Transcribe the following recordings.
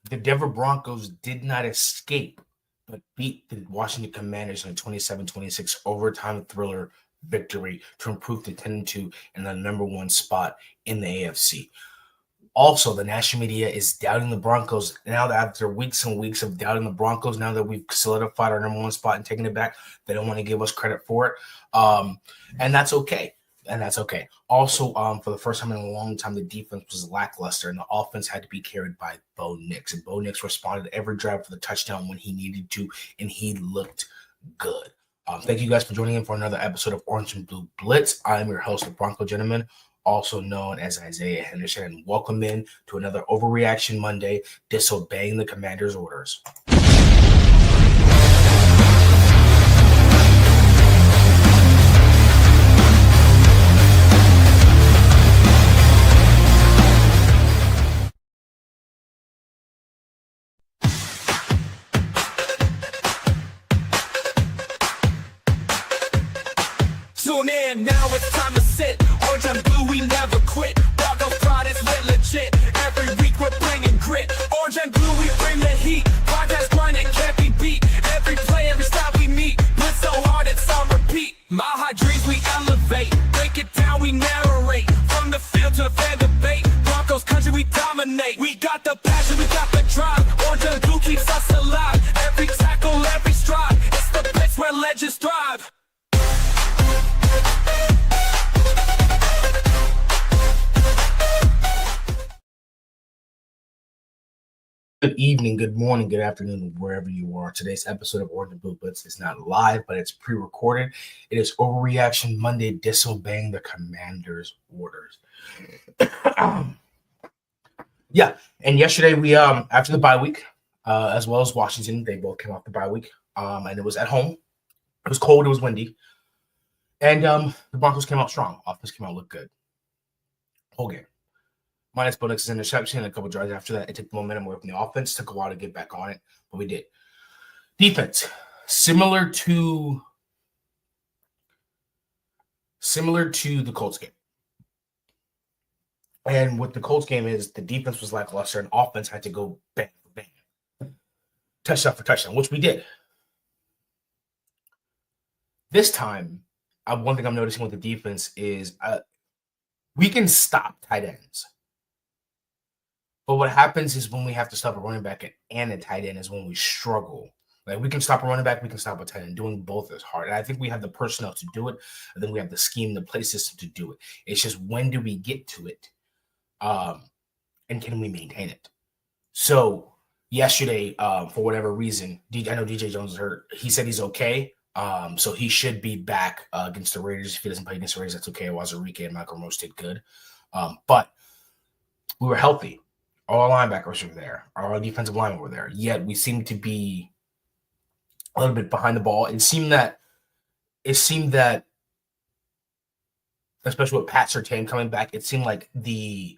The Denver Broncos did not escape, but beat the Washington Commanders in a 27-26 overtime thriller victory to improve to 10-2 and the number one spot in the AFC. Also, the national media is doubting the Broncos now that after weeks and weeks of doubting the Broncos, now that we've solidified our number one spot and taken it back, they don't want to give us credit for it. And that's okay. Also, for the first time in a long time, the defense was lackluster, and the offense had to be carried by Bo Nix. And Bo Nix responded every drive for the touchdown when he needed to, and he looked good. Thank you guys for joining in for another episode of Orange and Blue Blitz. I'm your host, the Bronco Gentleman, also known as Isaiah Henderson, and welcome in to another Overreaction Monday, disobeying the Commander's orders. Tune in, now it's time to sit. Orange and blue, we never quit. Broncos pride is lit legit. Every week we're bringing grit. Orange and blue, we bring the heat. Podcast grinding can't be beat. Every play, every style we meet. Blitz so hard it's on repeat. Mile high dreams we elevate. Break it down, we narrate. From the field to fan debate. Broncos country we dominate. We got the passion, we got the drive. Orange and blue keeps us alive. Every tackle, every stride. It's the Blitz where legends thrive. Good evening, good morning, good afternoon, wherever you are. Today's episode of Orange and Blue Blitz is not live, but it's pre-recorded. It is Overreaction Monday, disobeying the Commander's orders. Yeah, and yesterday we after the bye week, as well as Washington, they both came off the bye week, and it was at home. It was cold, it was windy, and the Broncos came out strong. Offense came out looked good. Whole game. Minus Bo Nix's interception and a couple drives after that. It took the momentum away from the offense. Took a while to get back on it, but we did. Defense, similar to the Colts game. And what the Colts game is, the defense was lackluster and offense had to go bang for bang. Touchdown for touchdown, which we did. This time, one thing I'm noticing with the defense is we can stop tight ends. But what happens is when we have to stop a running back and a tight end is when we struggle. Like we can stop a running back, we can stop a tight end. Doing both is hard. And I think we have the personnel to do it. And then we have the scheme, the play system to do it. It's just when do we get to it? And can we maintain it? So yesterday, for whatever reason, I know DJ Jones is hurt. He said he's okay. So he should be back against the Raiders. If he doesn't play against the Raiders, that's okay. Wazirike and Michael Rose did good. But we were healthy. All our linebackers were there. Our defensive linemen were there. Yet we seemed to be a little bit behind the ball. It seemed that, especially with Pat Surtain coming back, it seemed like the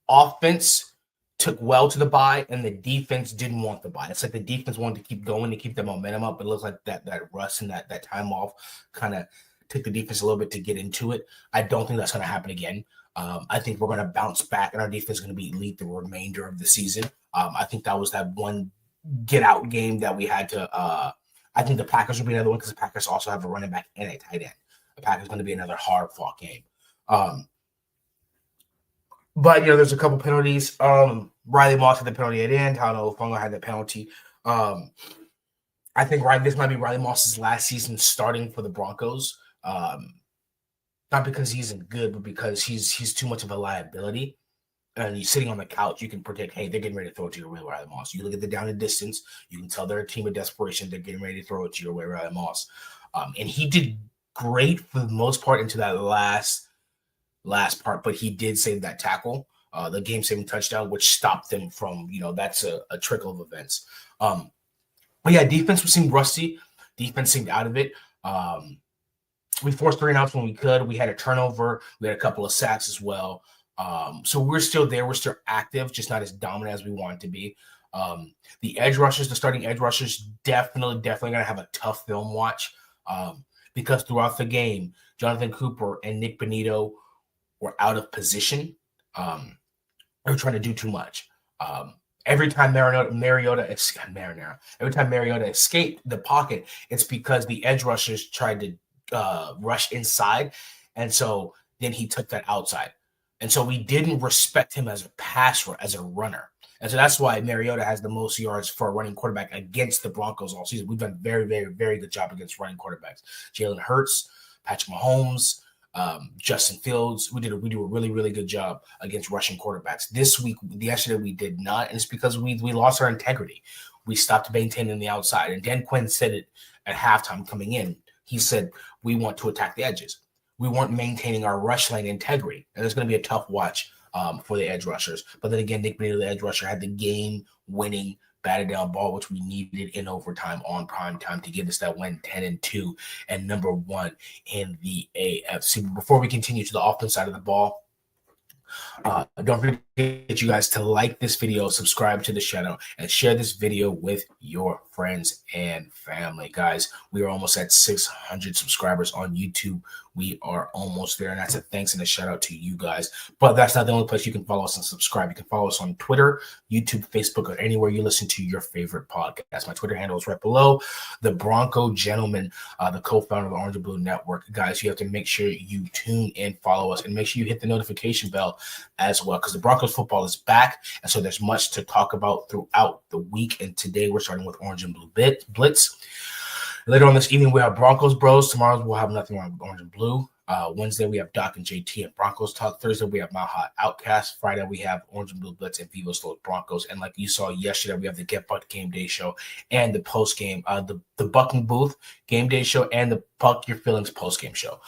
offense took well to the bye and the defense didn't want the bye. It's like the defense wanted to keep going to keep the momentum up. It looks like that rust and that time off kind of took the defense a little bit to get into it. I don't think that's going to happen again. I think we're going to bounce back and our defense is going to be elite the remainder of the season. I think that was that one get-out game that we had to I think the Packers will be another one because the Packers also have a running back and a tight end. The Packers going to be another hard-fought game. But, there's a couple penalties. Riley Moss had the penalty at the end. Tano Fungo had the penalty. I think this might be Riley Moss's last season starting for the Broncos. Not because he isn't good, but because he's too much of a liability. And he's sitting on the couch. You can predict, hey, they're getting ready to throw it to your way, Riley Moss. You look at the down and distance. You can tell they're a team of desperation. They're getting ready to throw it to your way, Riley Moss. And he did great for the most part into that last part, but he did save that tackle, the game-saving touchdown, which stopped them from, that's a trickle of events. But yeah, defense seemed rusty. Defense seemed out of it. We forced 3 and outs when we could. We had a turnover. We had a couple of sacks as well. So we're still there. We're still active, just not as dominant as we want to be. The edge rushers, the starting edge rushers, definitely going to have a tough film watch because throughout the game, Jonathan Cooper and Nick Benito were out of position. They were trying to do too much. Every time Mariota escaped the pocket, it's because the edge rushers tried to rush inside, and so then he took that outside, and so we didn't respect him as a runner, and so that's why Mariota has the most yards for a running quarterback against the Broncos all season. We've done very, very, very good job against running quarterbacks. Jalen Hurts, Patrick Mahomes, Justin Fields, we do a really, really good job against rushing quarterbacks. Yesterday we did not, and it's because we lost our integrity. We stopped maintaining the outside, and Dan Quinn said it at halftime coming in. He said we want to attack the edges. We weren't maintaining our rush lane integrity, and it's going to be a tough watch for the edge rushers. But then again, Nick Benito, the edge rusher, had the game-winning batted down ball, which we needed in overtime on prime time to give us that win 10-2 and number 1 in the AFC. But before we continue to the offense side of the ball, don't forget you guys to like this video, subscribe to the channel, and share this video with your friends and family. Guys, we are almost at 600 subscribers on YouTube. We are almost there, and that's a thanks and a shout out to you guys. But that's not the only place you can follow us and subscribe. You can follow us on Twitter, YouTube, Facebook, or anywhere you listen to your favorite podcast. My Twitter handle is right below. The Bronco Gentleman, the co-founder of the Orange and Blue Network. Guys, you have to make sure you tune in, follow us, and make sure you hit the notification bell as well, because the Broncos football is back, and so there's much to talk about throughout the week. And today we're starting with Orange and Blue Blitz. Later on this evening, we have Broncos Bros. Tomorrow we'll have nothing wrong with Orange and Blue. Wednesday, we have Doc and JT and Broncos Talk. Thursday, we have Mile High Oukast. Friday, we have Orange and Blue Blitz and Vivo Slow Broncos. And like you saw yesterday, we have the Get Bucked Game Day Show and the post-game, the Bucking Booth Game Day Show and the Buck Your Feelings post-game show.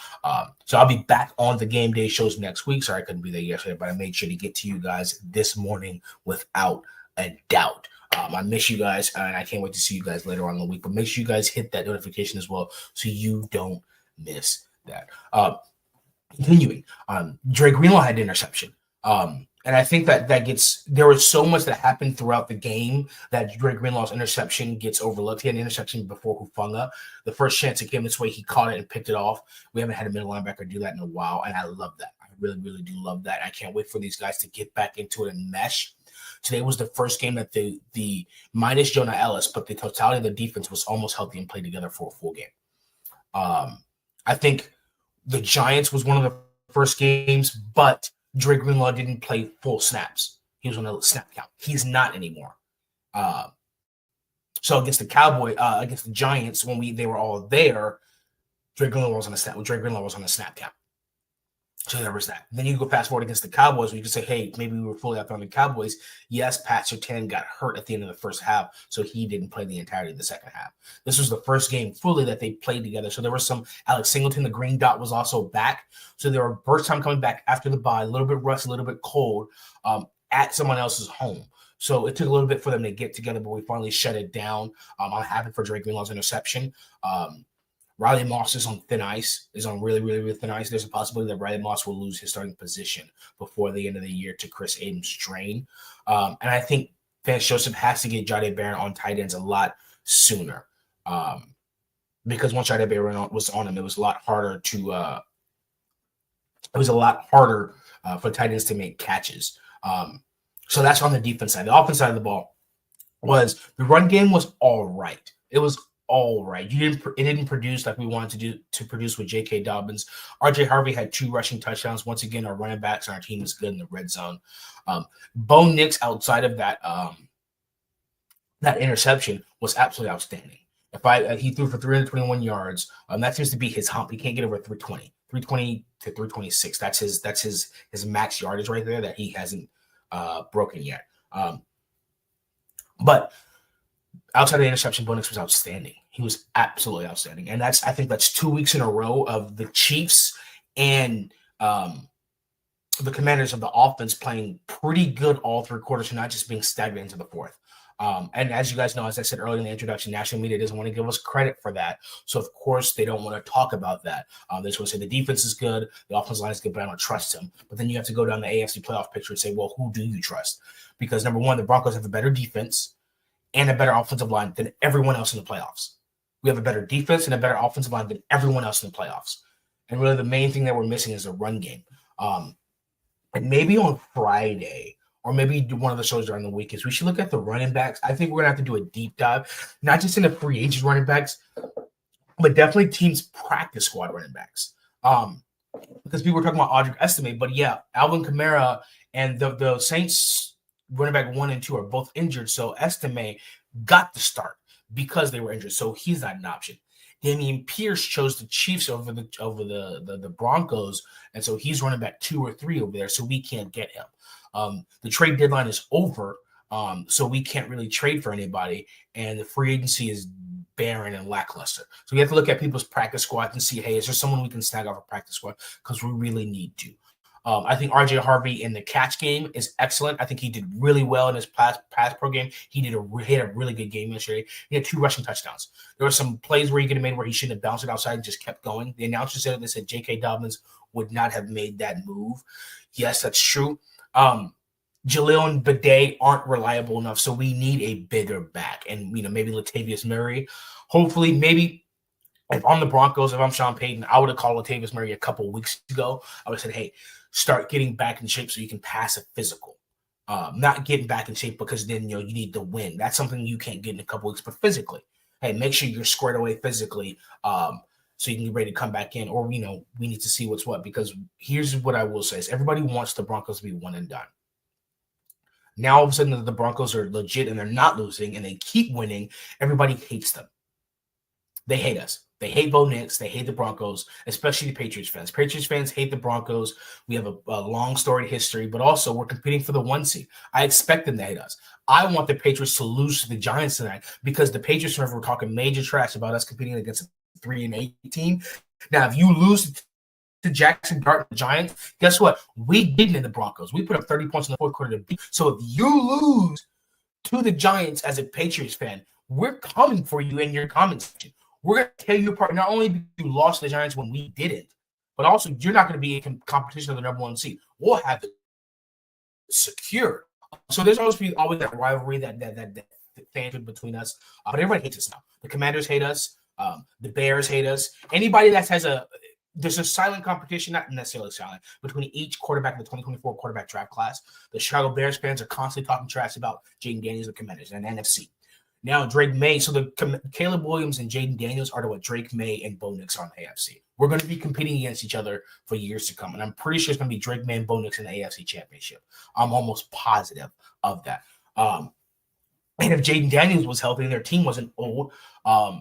So I'll be back on the Game Day shows next week. Sorry I couldn't be there yesterday, but I made sure to get to you guys this morning without a doubt. I miss you guys, and I can't wait to see you guys later on in the week. But make sure you guys hit that notification as well so you don't miss that. Continuing, Dre Greenlaw had an interception. And I think that there was so much that happened throughout the game that Dre Greenlaw's interception gets overlooked. He had an interception before Hufanga. The first chance it came this way, he caught it and picked it off. We haven't had a middle linebacker do that in a while, and I love that. I really, really do love that. I can't wait for these guys to get back into it and mesh. Today was the first game that the minus Jonah Ellis, but the totality of the defense was almost healthy and played together for a full game. I think the Giants was one of the first games, but Dre Greenlaw didn't play full snaps. He was on a snap count. He's not anymore. So against the Giants, when they were all there, Dre Greenlaw was on a snap count. So there was that. Then you go fast forward against the Cowboys, where you can say, hey, maybe we were fully out there on the Cowboys. Yes, Pat Surtain got hurt at the end of the first half, so he didn't play the entirety of the second half. This was the first game fully that they played together. So there was some Alex Singleton, the green dot, was also back. So they were first time coming back after the bye, a little bit rusty, a little bit cold, at someone else's home. So it took a little bit for them to get together, but we finally shut it down. I'm happy for Drake Greenlaw's interception. Riley Moss is on thin ice, really, really, really thin ice. There's a possibility that Riley Moss will lose his starting position before the end of the year to Chris Abrams' strain. And I think Vance Joseph has to get Jahdae Barron on tight ends a lot sooner. Because once Jahdae Barron was on him, it was a lot harder for tight ends to make catches. So that's on the defense side. The offense side of the ball was the run game was all right. It was all right. It didn't produce like we wanted to produce with J.K. Dobbins. R.J. Harvey had 2 rushing touchdowns. Once again, our running backs and our team is good in the red zone. Bo Nix, outside of that interception, was absolutely outstanding. He threw for 321 yards. That seems to be his hump. He can't get over 320 to 326. That's his max yardage right there that he hasn't broken yet. But outside of the interception, Bo Nix was outstanding. He was absolutely outstanding. And I think that's 2 weeks in a row of the Chiefs and the Commanders of the offense playing pretty good all 3 quarters and not just being stagnant into the fourth. And as you guys know, as I said earlier in the introduction, national media doesn't want to give us credit for that. So, of course, they don't want to talk about that. They just want to say the defense is good, the offensive line is good, but I don't trust him. But then you have to go down the AFC playoff picture and say, well, who do you trust? Because, number one, the Broncos have a better defense and a better offensive line than everyone else in the playoffs. We have a better defense and a better offensive line than everyone else in the playoffs. And really the main thing that we're missing is a run game. And maybe on Friday or maybe do one of the shows during the week, is we should look at the running backs. I think we're going to have to do a deep dive, not just in the free agent running backs, but definitely teams' practice squad running backs. Because people were talking about Audric Estime, but yeah, Alvin Kamara and the Saints running back 1 and 2 are both injured, so Estime got the start because they were injured, so he's not an option. Damian Pierce chose the Chiefs over the Broncos, and so he's running back 2 or 3 over there, so we can't get him. The trade deadline is over, so we can't really trade for anybody, and the free agency is barren and lackluster. So we have to look at people's practice squads and see, hey, is there someone we can snag off a practice squad? Because we really need to. I think RJ Harvey in the catch game is excellent. I think he did really well in his pass pro game. He had a really good game yesterday. He had 2 rushing touchdowns. There were some plays where he could have made where he shouldn't have bounced it outside and just kept going. The announcer said it. They said J.K. Dobbins would not have made that move. Yes, that's true. Jaleel and Bidet aren't reliable enough, so we need a bigger back. And, maybe Latavius Murray. Hopefully, maybe if I'm the Broncos, if I'm Sean Payton, I would have called Latavius Murray a couple weeks ago. I would have said, hey, start getting back in shape so you can pass a physical. Not getting back in shape because then, you need to win. That's something you can't get in a couple weeks, but physically. Hey, make sure you're squared away physically so you can get ready to come back in. Or, we need to see what's what, because here's what I will say is everybody wants the Broncos to be one and done. Now, all of a sudden, the Broncos are legit and they're not losing and they keep winning. Everybody hates them. They hate us. They hate Bo Nix. They hate the Broncos, especially the Patriots fans. Patriots fans hate the Broncos. We have a long storied history, but also we're competing for the 1 seed. I expect them to hate us. I want the Patriots to lose to the Giants tonight because the Patriots were talking major trash about us competing against a 3-8 team. Now, if you lose to Jackson Dart and the Giants, guess what? We didn't in the Broncos. We put up 30 points in the fourth quarter to beat. So if you lose to the Giants as a Patriots fan, we're coming for you in your comment section. We're going to tear you apart. Not only did you lost to the Giants when we didn't, but also you're not going to be in competition of the number 1 seed. We'll have it secure. So there's always that rivalry, that fanship between us. But everybody hates us now. The Commanders hate us. The Bears hate us. Anybody that has there's a silent competition, not necessarily silent, between each quarterback in the 2024 quarterback draft class. The Chicago Bears fans are constantly talking trash about Jaden Daniels, the Commanders, and NFC. Now, Drake May, so the Caleb Williams and Jaden Daniels are what Drake May and Bo Nix on AFC. We're going to be competing against each other for years to come, and I'm pretty sure it's going to be Drake May and Bo Nix in the AFC Championship. I'm almost positive of that. And if Jaden Daniels was healthy and their team wasn't old,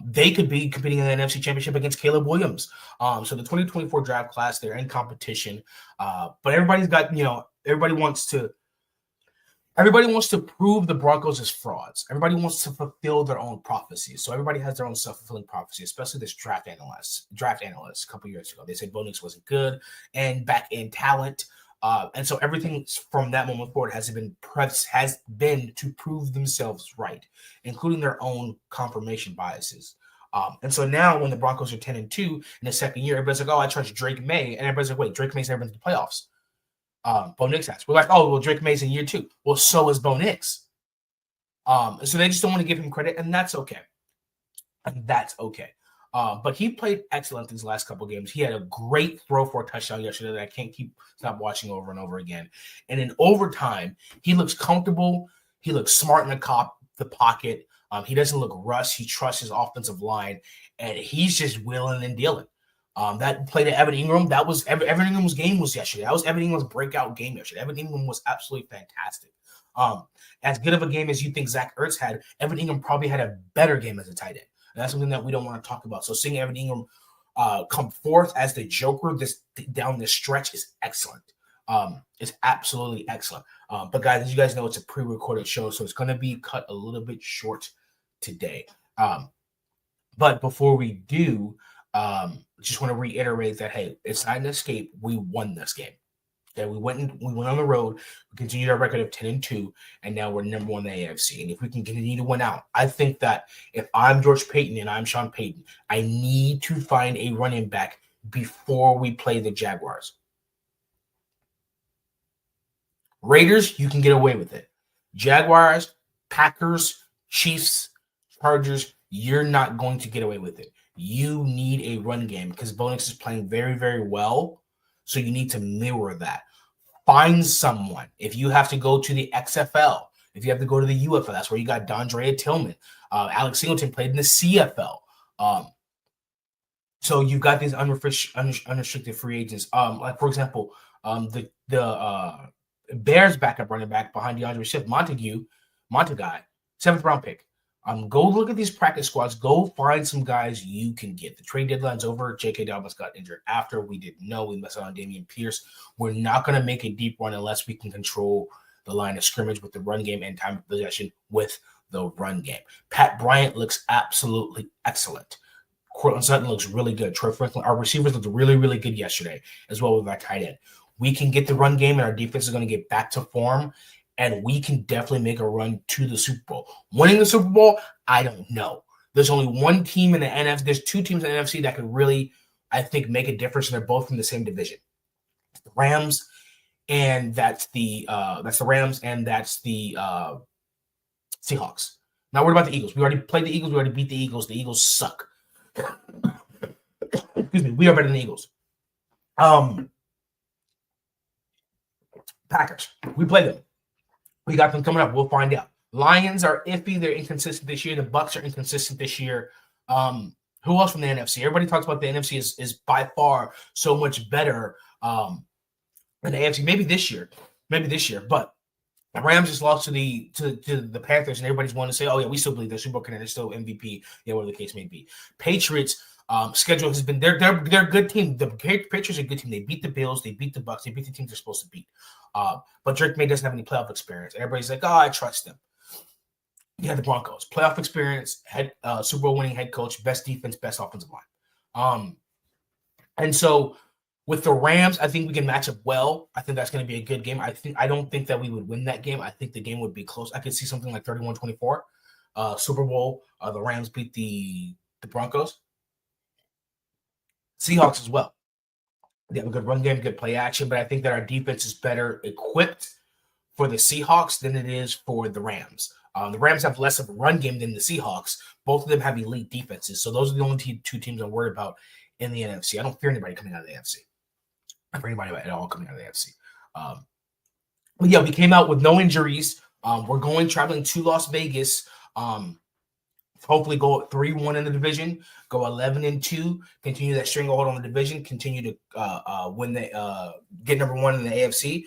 they could be competing in the NFC Championship against Caleb Williams. So the 2024 draft class, they're in competition. But everybody's got, everybody wants to prove the Broncos as frauds. Everybody wants to fulfill their own prophecies. So everybody has their own self-fulfilling prophecy, especially this draft analyst a couple years ago. They said Bo Nix wasn't good and back in talent. And so everything from that moment forward has been to prove themselves right, including their own confirmation biases. And so now when the Broncos are 10-2 in the second year, everybody's like, oh, I trust Drake May. And everybody's like, wait, Drake May's never been to the playoffs. Bo Nix has. We're like, oh, well, Drake May's in year 2. Well, so is Bo Nix. So they just don't want to give him credit, and that's okay. But he played excellent these last couple games. He had a great throw for a touchdown yesterday that I can't stop watching over and over again. And in overtime, he looks comfortable. He looks smart in the pocket. He doesn't look rushed. He trusts his offensive line, and he's just willing and dealing. That play to Evan Ingram, that was Evan Ingram's game was yesterday. That was Evan Ingram's breakout game yesterday. Evan Ingram was absolutely fantastic. As good of a game as you think Zach Ertz had, Evan Ingram probably had a better game as a tight end. And that's something that we don't want to talk about. So seeing Evan Ingram come forth as the Joker down this stretch is excellent. It's absolutely excellent. But guys, as you guys know, it's a pre-recorded show, so it's going to be cut a little bit short today. But before we do, just want to reiterate that, hey, it's not an escape. We won this game. Okay, we went on the road. We continued our record of 10-2, and now we're number 1 in the AFC. And if we can continue to win out, I think that if I'm George Payton and I'm Sean Payton, I need to find a running back before we play the Jaguars. Raiders, you can get away with it. Jaguars, Packers, Chiefs, Chargers, you're not going to get away with it. You need a run game because Bo Nix is playing very, very well. So you need to mirror that. Find someone. If you have to go to the XFL, if you have to go to the UFL, that's where you got Dondrea Tillman. Alex Singleton played in the CFL. So you've got these unrestricted free agents. Like, for example, the Bears backup running back behind DeAndre Swift, Montague, 7th round pick. Go look at these practice squads. Go find some guys you can get. The trade deadline's over. J.K. Dobbins got injured after. We didn't know. We missed out on Dameon Pierce. We're not going to make a deep run unless we can control the line of scrimmage with the run game and time of possession with the run game. Pat Bryant looks absolutely excellent. Cortland Sutton looks really good. Troy Franklin, our receivers looked really, really good yesterday, as well with our tight end. We can get the run game, and our defense is going to get back to form, and we can definitely make a run to the Super Bowl. Winning the Super Bowl, I don't know. There's only one team in the NFC. There's two teams in the NFC that could really, I think, make a difference, and they're both from the same division. The Rams, and that's the Rams, and that's the Seahawks. Not worried about the Eagles. We already played the Eagles. We already beat the Eagles. The Eagles suck. Excuse me. We are better than the Eagles. Packers. We play them. We got them coming up. We'll find out. Lions are iffy. They're inconsistent this year. The Bucks are inconsistent this year. Who else from the NFC? Everybody talks about the NFC is by far so much better than the AFC. Maybe this year. But the Rams just lost to the Panthers, and everybody's wanting to say, "Oh yeah, we still believe they're Super Bowl contenders, still MVP." Yeah, whatever the case may be. Patriots schedule has been they're a good team. The Patriots are a good team. They beat the Bills, they beat the Bucks, they beat the teams they're supposed to beat. But Drake May doesn't have any playoff experience. Everybody's like, "Oh, I trust them." Yeah, the Broncos, playoff experience, Super Bowl winning head coach, best defense, best offensive line. And so with the Rams, I think we can match up well. I think that's going to be a good game. I don't think that we would win that game. I think the game would be close. I could see something like 31-24. Super Bowl, the Rams beat the Broncos. Seahawks as well. They have a good run game, good play action, but I think that our defense is better equipped for the Seahawks than it is for the Rams. The Rams have less of a run game than the Seahawks. Both of them have elite defenses. So those are the only two teams I'm worried about in the NFC. I don't fear anybody coming out of the NFC. For anybody at all coming out of the AFC. But yeah, we came out with no injuries. We're traveling to Las Vegas. Hopefully go 3-1 in the division, go 11-2, continue that stranglehold on the division, continue to get number one in the AFC.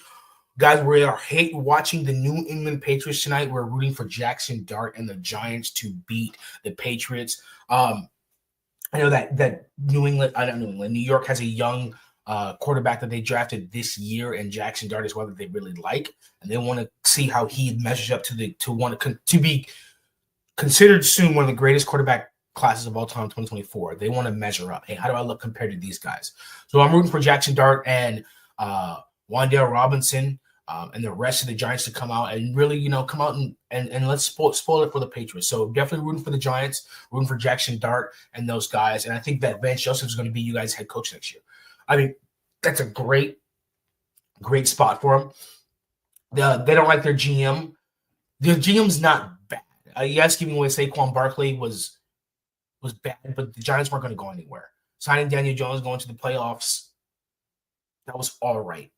Guys, we hate watching the New England Patriots tonight. We're rooting for Jackson Dart and the Giants to beat the Patriots. I know that New York has a young quarterback that they drafted this year, and Jackson Dart is one that they really like, and they want to see how he measures up to be considered soon one of the greatest quarterback classes of all time, 2024. They want to measure up. Hey, how do I look compared to these guys? So I'm rooting for Jackson Dart and Wan'Dale Robinson and the rest of the Giants to come out and really, come out and let's spoil it for the Patriots. So definitely rooting for the Giants, rooting for Jackson Dart and those guys. And I think that Vance Joseph is going to be you guys' head coach next year. I mean, that's a great spot for them. They don't like their GM. Their GM's not bad. Yes, giving away Saquon Barkley was bad, but the Giants weren't going to go anywhere. Signing Daniel Jones, going to the playoffs, that was all right.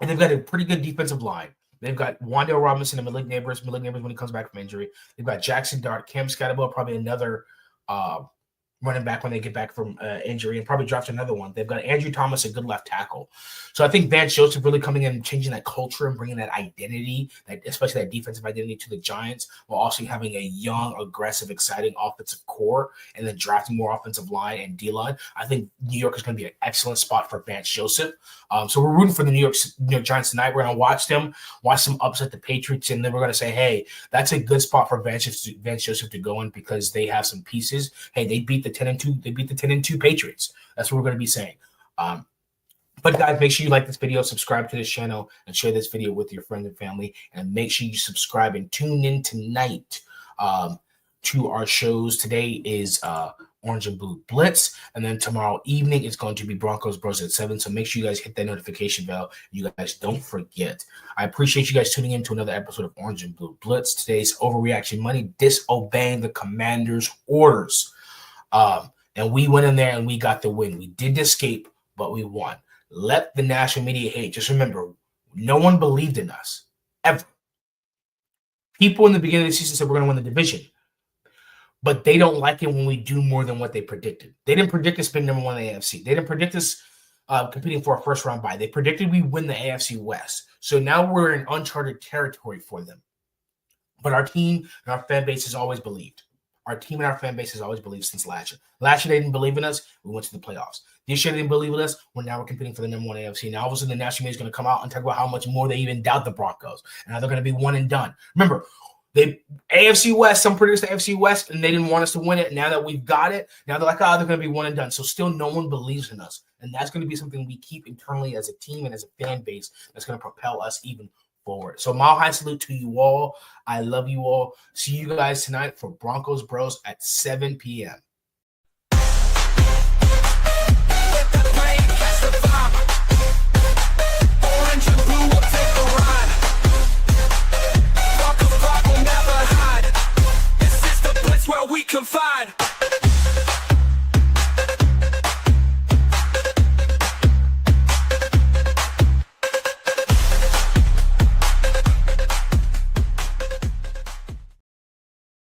And they've got a pretty good defensive line. They've got Wan'Dale Robinson and Malik Neighbors when he comes back from injury. They've got Jackson Dart, Cam Scatterbill, probably another running back when they get back from injury, and probably draft another one. They've got Andrew Thomas, a good left tackle. So I think Vance Joseph really coming in and changing that culture and bringing that identity, especially that defensive identity to the Giants, while also having a young, aggressive, exciting offensive core and then drafting more offensive line and D-line. I think New York is going to be an excellent spot for Vance Joseph. So we're rooting for the New York Giants tonight. We're going to watch them upset the Patriots, and then we're going to say, hey, that's a good spot for Vance Joseph to go in because they have some pieces. Hey, they beat the 10-2 Patriots. That's what we're going to be saying. But guys, make sure you like this video, subscribe to this channel, and share this video with your friends and family. And make sure you subscribe and tune in tonight to our shows. Today is Orange and Blue Blitz, and then tomorrow evening it's going to be Broncos Bros at 7. So make sure you guys hit that notification bell. You guys don't forget. I appreciate you guys tuning in to another episode of Orange and Blue Blitz. Today's Overreaction Money, disobeying the commander's orders. And we went in there and we got the win. We did escape, but we won. Let the national media hate. Just remember, No one believed in us, ever. People in the beginning of the season said we're going to win the division, but they don't like it when we do more than what they predicted. They didn't predict us being number one in the AFC. They didn't predict us competing for a first-round bye. They predicted we win the AFC West. So now we're in uncharted territory for them. But our team and our fan base has always believed. Our team and our fan base has always believed since last year. Last year, they didn't believe in us. We went to the playoffs. This year, they didn't believe in us. Now we're competing for the number one AFC. Now, all of a sudden, the national media is going to come out and talk about how much more they even doubt the Broncos. And now they're going to be one and done. Remember, AFC West, some predicted the AFC West, and they didn't want us to win it. Now that we've got it, now they're like, they're going to be one and done. So still no one believes in us. And that's going to be something we keep internally as a team and as a fan base that's going to propel us even forward. So mile high salute to you all. I love you all. See you guys tonight for Broncos Bros at 7 p.m. Orange and blue will take a ride. Broncos will never hide. This is the Blitz where we confide.